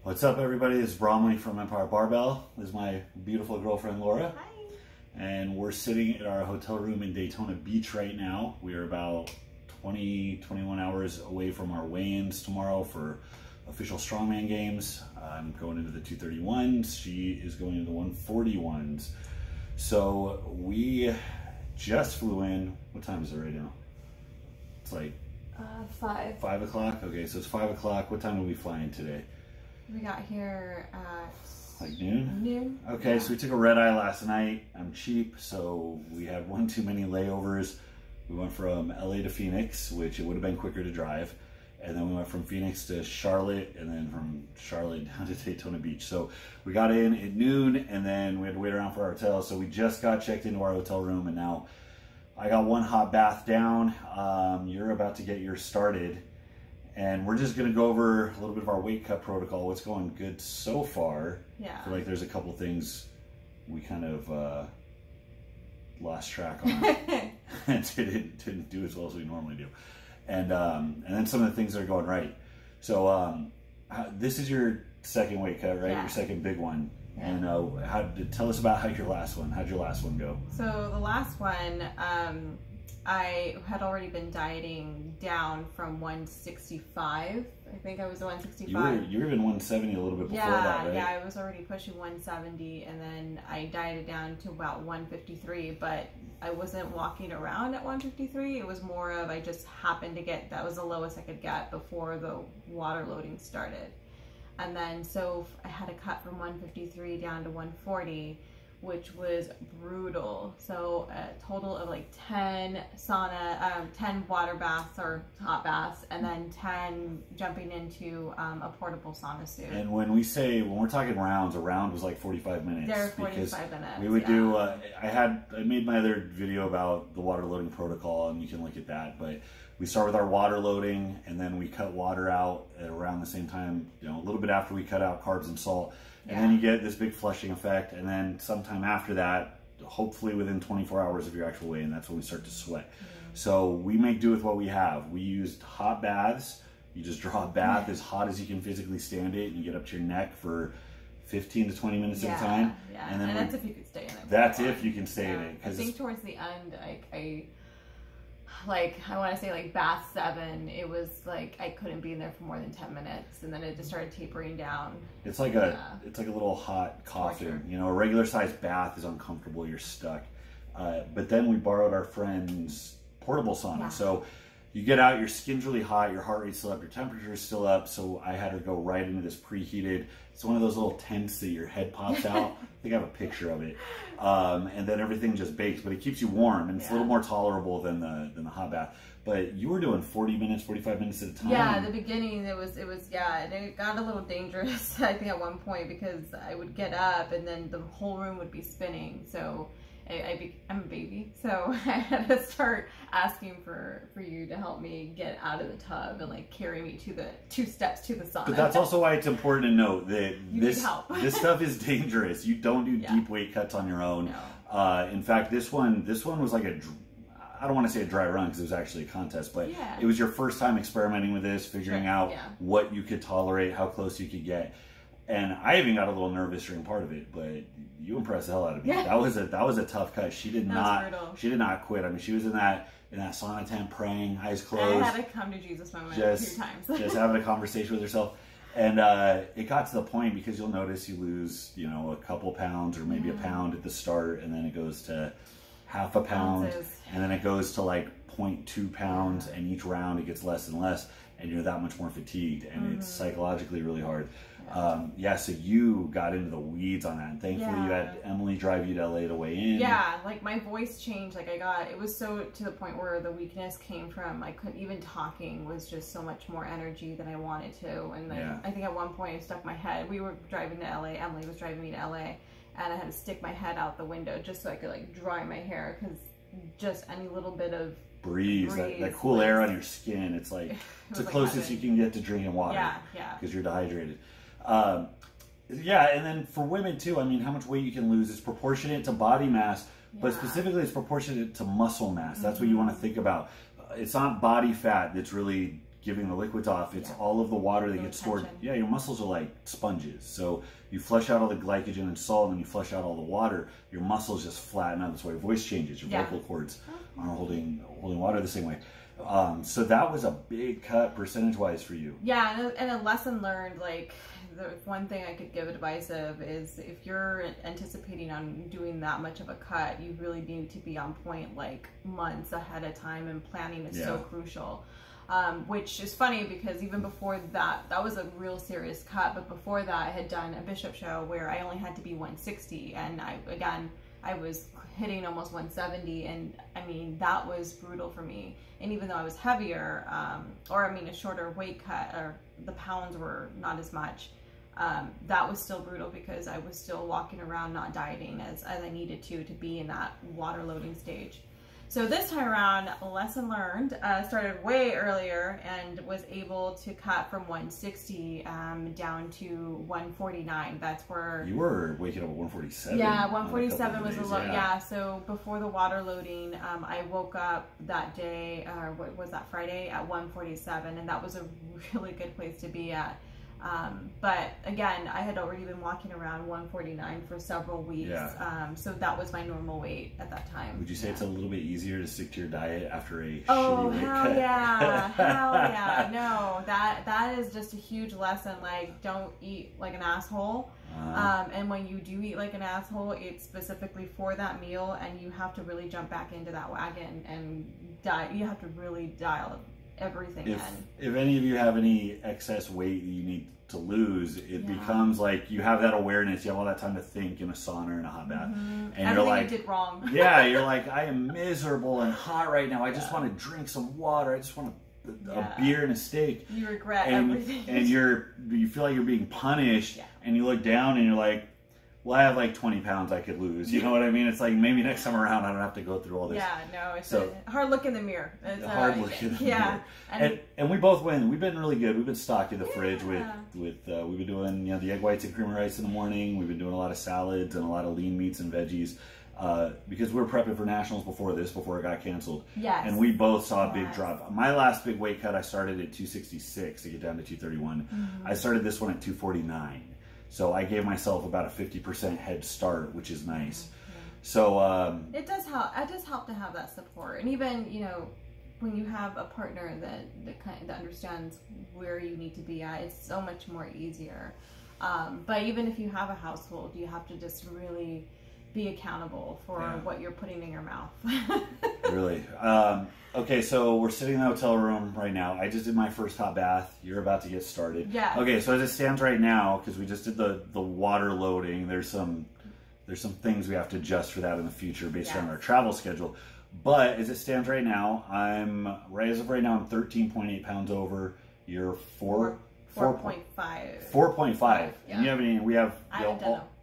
What's up, everybody? This is Bromley from Empire Barbell. This is my beautiful girlfriend, Laura. Hi. And we're sitting at our hotel room in Daytona Beach right now. We are about 21 hours away from our weigh-ins tomorrow for official Strongman Games. I'm going into the 231s. She is going into the 141s. So we just flew in. What time is it right now? It's like 5. 5 o'clock? Okay, so it's 5 o'clock. What time did we fly in today? We got here at like noon? Noon. Okay, yeah. So we took a red eye last night. I'm cheap, so we had one too many layovers. We went from LA to Phoenix, which it would have been quicker to drive. And then we went from Phoenix to Charlotte, and then from Charlotte down to Daytona Beach. So we got in at noon, and then we had to wait around for our hotel. So we just got checked into our hotel room, and now I got one hot bath down. You're about to get yours started. And we're just gonna go over a little bit of our weight cut protocol. What's going good so far? Yeah. I feel like there's a couple things we kind of lost track on and didn't do as well as we normally do. And then some of the things that are going right. So this is your second weight cut, right? Yeah. Your second big one. Yeah. And tell us about how'd your last one go? So the last one, I had already been dieting down from 165. I think I was 165. You were even 170 a little bit before that, right? Yeah, I was already pushing 170, and then I dieted down to about 153, but I wasn't walking around at 153. It was more of I just happened to get, that was the lowest I could get before the water loading started. And then so I had to cut from 153 down to 140, which was brutal. So a total of like 10 water baths or hot baths, and then 10 jumping into a portable sauna suit. And when we're talking rounds, a round was like 45 minutes. They're 45 minutes. We would do, I made my other video about the water loading protocol, and you can look at that, but we start with our water loading, and then we cut water out at around the same time, a little bit after we cut out carbs and salt. And then you get this big flushing effect, and then sometime after that, hopefully within 24 hours of your actual weigh-in, that's when we start to sweat. So we make do with what we have. We used hot baths. You just draw a bath as hot as you can physically stand it, and you get up to your neck for 15 to 20 minutes at a time. Yeah, and that's if you could stay in it. That's if you can stay in it. I think towards the end, I want to say like bath 7, it was like I couldn't be in there for more than 10 minutes, and then it just started tapering down. It's like a little hot coffin. Torture. A regular sized bath is uncomfortable, you're stuck. But then we borrowed our friend's portable sauna. Yeah. So you get out, your skin's really hot, your heart rate's still up, your temperature's still up. So I had her go right into this preheated, it's one of those little tents that your head pops out. I think I have a picture of it. And then everything just bakes, but it keeps you warm, and it's a little more tolerable than the hot bath. But you were doing 40 minutes, 45 minutes at a time. Yeah, at the beginning it was and it got a little dangerous, I think, at one point, because I would get up and then the whole room would be spinning. So I'm a baby, so I had to start asking for you to help me get out of the tub and like carry me to the 2 steps to the sauna. But that's also why it's important to note that this stuff is dangerous. You don't do deep weight cuts on your own. No. In fact, this one was like I don't want to say a dry run because it was actually a contest, but it was your first time experimenting with this, figuring out what you could tolerate, how close you could get. And I even got a little nervous during part of it, but you impressed the hell out of me. Yeah. That was a tough cut. She did not quit. I mean, she was in that sauna tent praying, eyes closed. I had a come to Jesus moment a few times. Just having a conversation with herself. And it got to the point, because you'll notice you lose, a couple pounds or maybe a pound at the start, and then it goes to half a pound, and then it goes to like 0.2 pounds, and each round it gets less and less, and you're that much more fatigued, and it's psychologically really hard. So you got into the weeds on that, and thankfully you had Emily drive you to LA to weigh in. Yeah, like my voice changed. Like it was so to the point where the weakness came from, I couldn't even, talking was just so much more energy than I wanted to. And I think at one point I stuck my head, we were driving to LA, Emily was driving me to LA, and I had to stick my head out the window just so I could like dry my hair, because just any little bit of breeze, that cool air on your skin, it's like it's the closest you can get to drinking water, because you're dehydrated. And then for women too, I mean, how much weight you can lose is proportionate to body mass, but specifically it's proportionate to muscle mass. That's what you want to think about. It's not body fat that's really giving the liquids off, it's all of the water that gets stored. Yeah, your muscles are like sponges. So you flush out all the glycogen and salt, and then you flush out all the water. Your muscles just flatten out. That's why your voice changes. Your vocal cords aren't holding water the same way. So that was a big cut percentage-wise for you. Yeah, and a lesson learned, like, the one thing I could give advice of is if you're anticipating on doing that much of a cut, you really need to be on point like months ahead of time, and planning is so crucial. Which is funny because even before that was a real serious cut, but before that I had done a Bishop show where I only had to be 160, and I was hitting almost 170, and I mean, that was brutal for me. And even though I was heavier, a shorter weight cut, or the pounds were not as much, that was still brutal because I was still walking around not dieting as I needed to be in that water loading stage. So this time around, lesson learned, started way earlier and was able to cut from 160 down to 149. That's where... You were waking up at 147. Yeah, 147 was a low. Yeah, so before the water loading, I woke up that day, what was that, Friday, at 147, and that was a really good place to be at. But again, I had already been walking around 149 for several weeks, so that was my normal weight at that time. Would you say it's a little bit easier to stick to your diet after a shitty weight cut? Yeah, hell yeah. No, that is just a huge lesson. Like, don't eat like an asshole. And when you do eat like an asshole, it's specifically for that meal, and you have to really jump back into that wagon and you have to really dial everything in. If any of you have any excess weight that you need to lose, it becomes like you have that awareness, you have all that time to think in a sauna and a hot bath, and everything you're like, you did wrong. Yeah, you're like, I am miserable and hot right now. I just want to drink some water. I just want a beer and a steak. You regret everything, and you feel like you're being punished, and you look down and you're like, well, I have like 20 pounds I could lose. You know what I mean? It's like, maybe next time around I don't have to go through all this. Yeah, no, it's a hard look in the mirror. It's hard look in the mirror. And we both win. We've been really good. We've been stocked in the fridge with we've been doing the egg whites and cream rice in the morning. We've been doing a lot of salads and a lot of lean meats and veggies because we were prepping for nationals before it got canceled. Yes. And we both saw a big drop. My last big weight cut, I started at 266 to get down to 231. I started this one at 249. So I gave myself about a 50% head start, which is nice. So it does help. It does help to have that support, and even when you have a partner that understands where you need to be at, it's so much more easier. But even if you have a household, you have to just really be accountable for what you're putting in your mouth. Really. Okay, so we're sitting in the hotel room right now. I just did my first hot bath. You're about to get started. Yeah. Okay, so as it stands right now, because we just did the water loading, there's some things we have to adjust for that in the future based on our travel schedule. But as it stands right now, as of right now, I'm 13.8 pounds over. You're 4.5. 4.5. Yeah. And you haven't. We have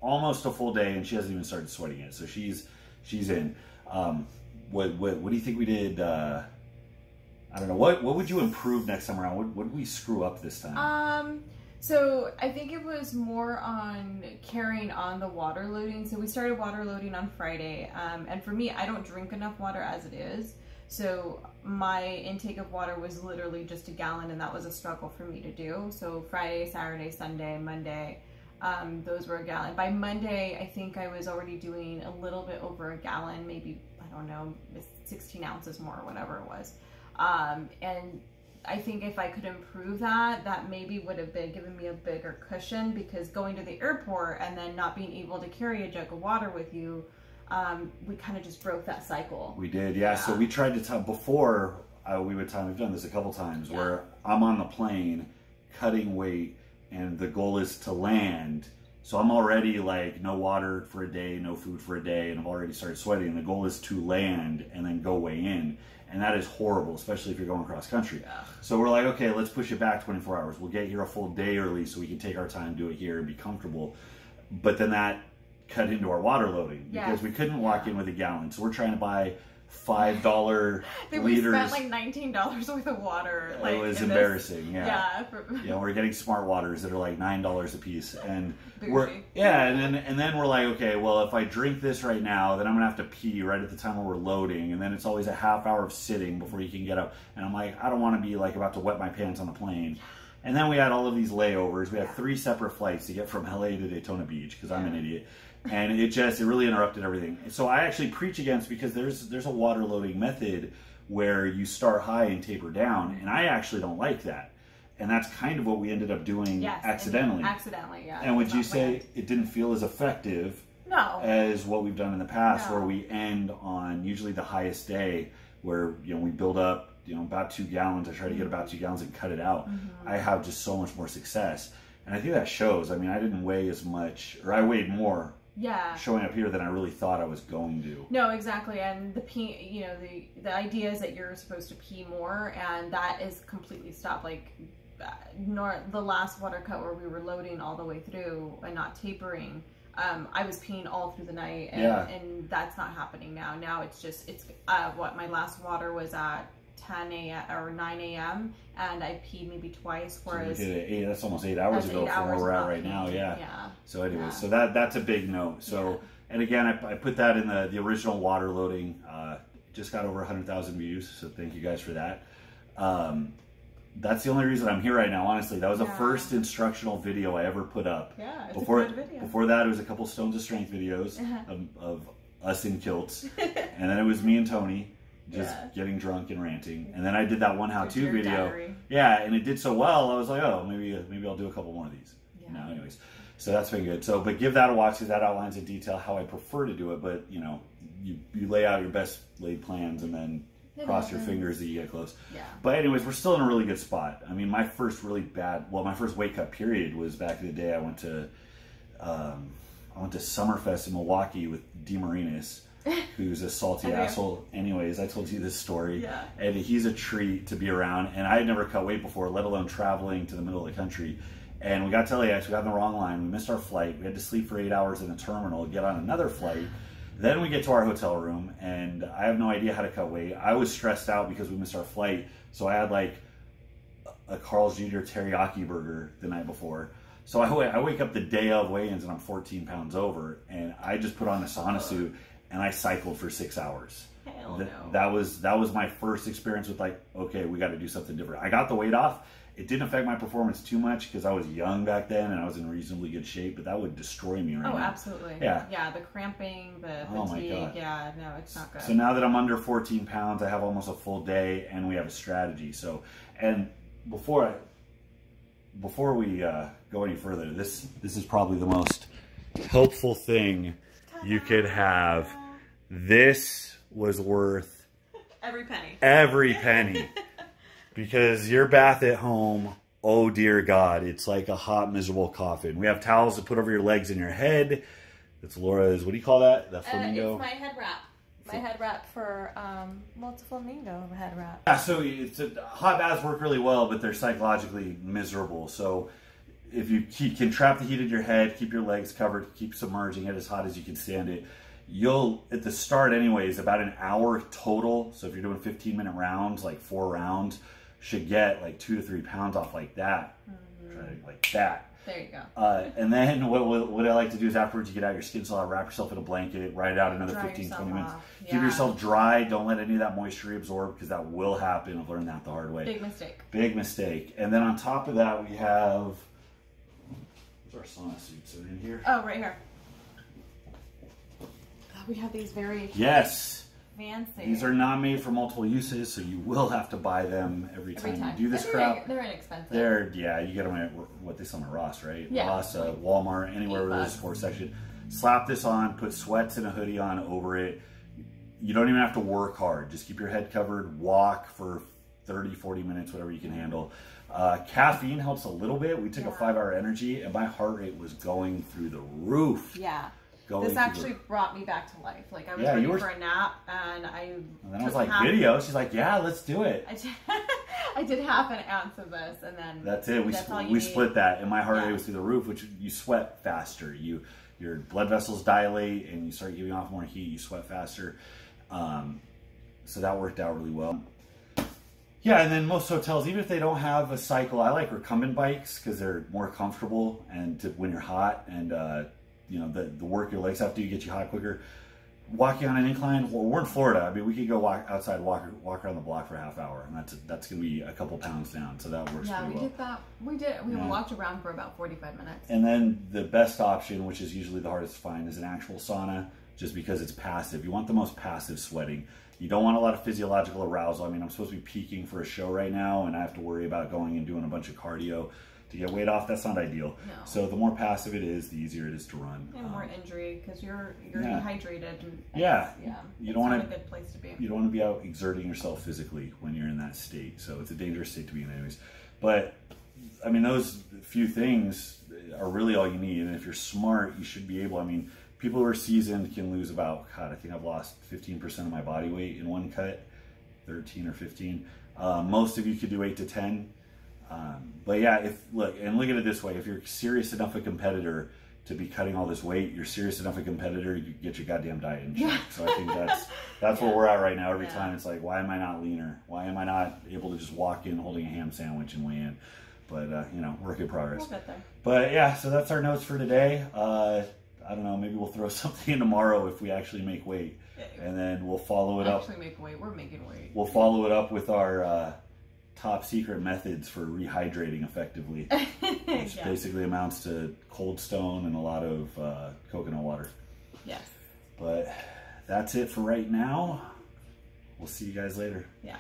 almost a full day, and she hasn't even started sweating yet. So she's in. What do you think we did? I don't know. What would you improve next time around? What did we screw up this time? So I think it was more on carrying on the water loading. So we started water loading on Friday, and for me, I don't drink enough water as it is. So my intake of water was literally just a gallon, and that was a struggle for me to do. So Friday, Saturday, Sunday, Monday, those were a gallon. By Monday, I think I was already doing a little bit over a gallon, maybe, I don't know, 16 ounces more, or whatever it was. And I think if I could improve that maybe would have been given me a bigger cushion, because going to the airport and then not being able to carry a jug of water with you, we kind of just broke that cycle. We did, yeah. So we tried to time before we've done this a couple times where I'm on the plane cutting weight, and the goal is to land. So I'm already like no water for a day, no food for a day, and I've already started sweating. And the goal is to land and then go way in. And that is horrible, especially if you're going cross country. Yeah. So we're like, okay, let's push it back 24 hours. We'll get here a full day early so we can take our time, do it here, and be comfortable. But then that cut into our water loading because we couldn't walk in with a gallon. So we're trying to buy $5 we liters. spent like $19 worth of water. Like, it was embarrassing. Yeah. Yeah. We're getting smart waters that are like $9 a piece, and Bougie. and then we're like, okay, well, if I drink this right now, then I'm gonna have to pee right at the time when we're loading, and then it's always a half hour of sitting before you can get up, and I'm like, I don't want to be like about to wet my pants on the plane. And then we had all of these layovers. We had 3 separate flights to get from LA to Daytona Beach because I'm an idiot. And it really interrupted everything. So I actually preach against, because there's a water loading method where you start high and taper down, and I actually don't like that. And that's kind of what we ended up doing accidentally. Accidentally, yeah. And would you say it didn't feel as effective as what we've done in the past, where we end on usually the highest day, where we build up about 2 gallons. I try to get about 2 gallons and cut it out. I have just so much more success. And I think that shows. I mean, I didn't weigh as much, or I weighed more showing up here than I really thought I was going to. No, exactly. And the pee, the idea is that you're supposed to pee more, and that is completely stopped. Like, the last water cut where we were loading all the way through and not tapering, I was peeing all through the night, and that's not happening now. Now it's my last water was at 10 a.m. or 9 a.m. and I peed maybe twice. Whereas that's almost 8 hours ago from where we're at right now. Yeah. So anyway, so that's a big note. So and again, I put that in the original water loading. Just got over 100,000 views. So thank you guys for that. That's the only reason I'm here right now. Honestly, that was the first instructional video I ever put up. Yeah, it's before a good video. Before that, it was a couple Stones of Strength videos of us in kilts, and then it was me and Tony just getting drunk and ranting, and then I did that one how-to video. Diary. Yeah, and it did so well. I was like, oh, maybe I'll do a couple more of these. No, anyways, so that's been good. So, but give that a watch, because that outlines in detail how I prefer to do it. But you lay out your best laid plans, and then cross your fingers that you get close. Yeah. But anyways, we're still in a really good spot. I mean, my first my first weight cut period was back in the day. I went to Summerfest in Milwaukee with DeMarinis, who's a salty asshole. Anyways, I told you this story. Yeah. And he's a treat to be around. And I had never cut weight before, let alone traveling to the middle of the country. And we got to LAX, we got in the wrong line, we missed our flight, we had to sleep for 8 hours in the terminal, get on another flight. Then we get to our hotel room, and I have no idea how to cut weight. I was stressed out because we missed our flight, so I had like a Carl's Jr. teriyaki burger the night before. So I wake up the day of weigh-ins, and I'm 14 pounds over, and I just put on a sauna suit, and I cycled for 6 hours. Hell no. That was my first experience with like, okay, we got to do something different. I got the weight off. It didn't affect my performance too much because I was young back then and I was in reasonably good shape, but that would destroy me right now. Oh, absolutely. Yeah. Yeah, the cramping, the fatigue. Oh my God. Yeah, no, it's not good. So now that I'm under 14 pounds, I have almost a full day and we have a strategy. So, and before we go any further, this is probably the most helpful thing you could have. This was worth every penny. Every penny. Because your bath at home, oh dear God, it's like a hot, miserable coffin. We have towels to put over your legs and your head. That's Laura's, what do you call that? That flamingo? It's my head wrap. My head wrap for, well, it's a flamingo head wrap. Yeah, so hot baths work really well, but they're psychologically miserable. So if you can trap the heat in your head, keep your legs covered, keep submerging it as hot as you can stand it, you'll, at the start anyways, about an hour total. So if you're doing 15-minute rounds, like 4 rounds, should get like 2 to 3 pounds off like that. Like that. There you go. And then what I like to do is afterwards you get out your skin saw, wrap yourself in a blanket, ride it out another 15, 20 minutes. Yeah. Keep yourself dry. Don't let any of that moisture absorb because that will happen. I've learned that the hard way. Big mistake. Big mistake. And then on top of that we have, where's our sauna suits? Are they in here? Oh, right here. We have these very... Yes. Fancy. These are not made for multiple uses, so you will have to buy them every time you do this crap. They're inexpensive. You get them at what they sell them at Ross, right? Yeah. Ross, Walmart, anywhere where there's a sports section. Slap this on, put sweats and a hoodie on over it. You don't even have to work hard. Just keep your head covered, walk for 30, 40 minutes, whatever you can handle. Caffeine helps a little bit. We took a 5-hour energy, and my heart rate was going through the roof. Yeah. This actually brought me back to life. Like I was ready for a nap, and then I was like, video. She's like, yeah, let's do it. I did half an ounce of this, and then that's it. We split that, and my heart rate was through the roof. Which you sweat faster. Your blood vessels dilate, and you start giving off more heat. You sweat faster. so that worked out really well. Yeah, and then most hotels, even if they don't have a cycle, I like recumbent bikes because they're more comfortable and when you're hot, and you know, the work your legs have to do get you hot quicker. Walking on an incline, well, we're in Florida. I mean, we could go walk outside, walk around the block for a half hour, and that's going to be a couple pounds down, so that works pretty well. Yeah, we did that. We did. We walked around for about 45 minutes. And then the best option, which is usually the hardest to find, is an actual sauna, just because it's passive. You want the most passive sweating. You don't want a lot of physiological arousal. I mean, I'm supposed to be peaking for a show right now, and I have to worry about going and doing a bunch of cardio to get weight off. That's not ideal. No. So the more passive it is, the easier it is to run. And more injury because you're dehydrated. And yeah. You don't want a good place to be. You don't want to be out exerting yourself physically when you're in that state. So it's a dangerous state to be in, anyways. But I mean, those few things are really all you need. And if you're smart, you should be able. I mean, people who are seasoned can lose about, God, I think I've lost 15% of my body weight in one cut, 13 or 15. Most of you could do 8 to 10. But yeah, look at it this way: if you're serious enough a competitor to be cutting all this weight, you're serious enough a competitor, you get your goddamn diet in check. So I think that's where we're at right now. Every time it's like, why am I not leaner? Why am I not able to just walk in holding a ham sandwich and weigh in? But you know, work in progress. We'll get there. But yeah, so that's our notes for today. I don't know, maybe we'll throw something in tomorrow if we actually make weight, and then we'll follow it up. Actually make weight. We're making weight. We'll follow it up with our top secret methods for rehydrating effectively, which basically amounts to Cold Stone and a lot of coconut water. Yes. But that's it for right now. We'll see you guys later. Yeah.